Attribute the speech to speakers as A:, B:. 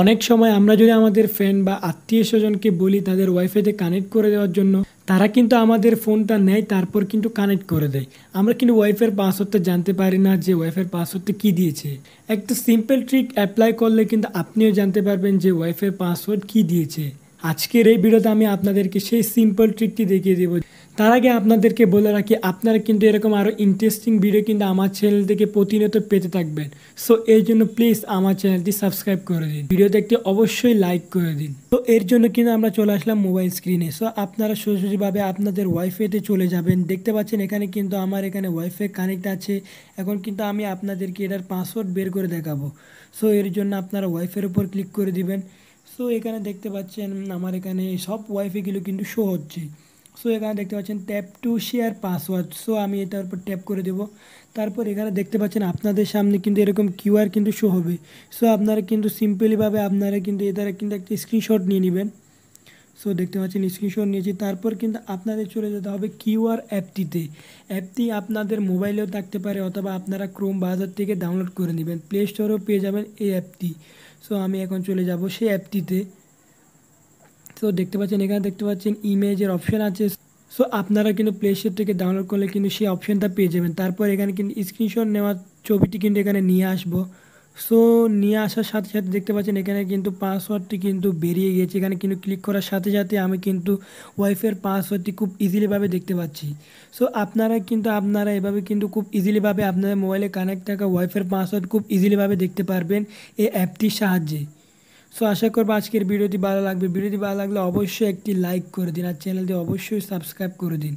A: অনেক সময় আমরা যদি আমাদের ফ্রেন্ড বা আত্মীয় স্বজনকে বলি তাদের ওয়াইফাইতে কানেক্ট করে দেওয়ার জন্য, তারা কিন্তু আমাদের ফোনটা নেয়, তারপর কিন্তু কানেক্ট করে দেয়। আমরা কিন্তু ওয়াইফাইয়ের পাসওয়ার্ডটা জানতে পারি না যে ওয়াইফাইয়ের পাসওয়ার্ডটা কী দিয়েছে। একটা সিম্পল ট্রিক অ্যাপ্লাই করলে কিন্তু আপনিও জানতে পারবেন যে ওয়াইফাইয়ের পাসওয়ার্ড কী দিয়েছে। আজকের এই ভিডিওতে আমি আপনাদেরকে সেই সিম্পল ট্রিকটি দেখিয়ে দেবো। তার আগে আপনাদেরকে বলে রাখি, আপনারা কিন্তু এরকম আরও ইন্টারেস্টিং ভিডিও কিন্তু আমার চ্যানেল থেকে প্রতিনিয়ত পেতে থাকবেন। সো এর জন্য প্লিজ আমার চ্যানেলটি সাবস্ক্রাইব করে দিন, ভিডিও দেখতে অবশ্যই লাইক করে দিন। তো এর জন্য কিন্তু আমরা চলে আসলাম মোবাইল স্ক্রিনে। সো আপনারা সোজাসুজিভাবে আপনাদের ওয়াইফাইতে চলে যাবেন। দেখতে পাচ্ছেন এখানে কিন্তু আমার এখানে ওয়াইফাই কানেক্ট আছে। এখন কিন্তু আমি আপনাদেরকে এটার পাসওয়ার্ড বের করে দেখাবো। সো এর জন্য আপনারা ওয়াইফাইয়ের উপর ক্লিক করে দিবেন। সো এখানে দেখতে পাচ্ছেন আমার এখানে সব ওয়াইফাইগুলো কিন্তু শো হচ্ছে। সো এখানে দেখতে পাচ্ছেন tap to share password. So আমি এটার উপর ট্যাপ করে দেবো। তারপর এখানে দেখতে পাচ্ছেন আপনাদের সামনে কিন্তু এরকম কিউআর কিন্তু শো হবে। সো আপনারা কিন্তু সিম্পলিভাবে আপনারা কিন্তু এটার কিন্তু একটা স্ক্রিনশট নিয়ে নেবেন। সো দেখতে পাচ্ছেন স্ক্রিনশট নিয়েছি। তারপর কিন্তু আপনাদের চলে যেতে হবে কিউআর অ্যাপটিতে। অ্যাপটি আপনাদের মোবাইলেও থাকতে পারে অথবা আপনারা ক্রোম ব্রাউজার থেকে ডাউনলোড করে নেবেন, প্লে স্টোরেও পেয়ে যাবেন এই অ্যাপটি। সো আমি এখন চলে যাব সেই অ্যাপটিতে। তো দেখতে পাচ্ছেন এখানে দেখতে পাচ্ছেন ইমেজের অপশান আছে। সো আপনারা কিন্তু প্লে স্টোর থেকে ডাউনলোড করলে কিন্তু সেই অপশানটা পেয়ে যাবেন। তারপর এখানে কিন্তু স্ক্রিনশট নেওয়ার ছবিটি কিন্তু এখানে নিয়ে আসবো। সো নিয়ে আসার সাথে সাথে দেখতে পাচ্ছেন এখানে কিন্তু পাসওয়ার্ডটি কিন্তু বেরিয়ে গিয়েছে। এখানে কিন্তু ক্লিক করার সাথে সাথে আমি কিন্তু ওয়াইফাইয়ের পাসওয়ার্ডটি খুব ইজিলিভাবে দেখতে পাচ্ছি। সো আপনারা এভাবে কিন্তু খুব ইজিলিভাবে আপনাদের মোবাইলে কানেক্ট থাকা ওয়াইফাইয়ের পাসওয়ার্ড খুব ইজিলিভাবে দেখতে পারবেন এই অ্যাপটির সাহায্যে। সো আশা করবো আজকের ভিডিওটি ভালো লাগবে। ভিডিওটি ভালো লাগলে অবশ্যই একটি লাইক করে দিন আর চ্যানেলটি অবশ্যই সাবস্ক্রাইব করে দিন।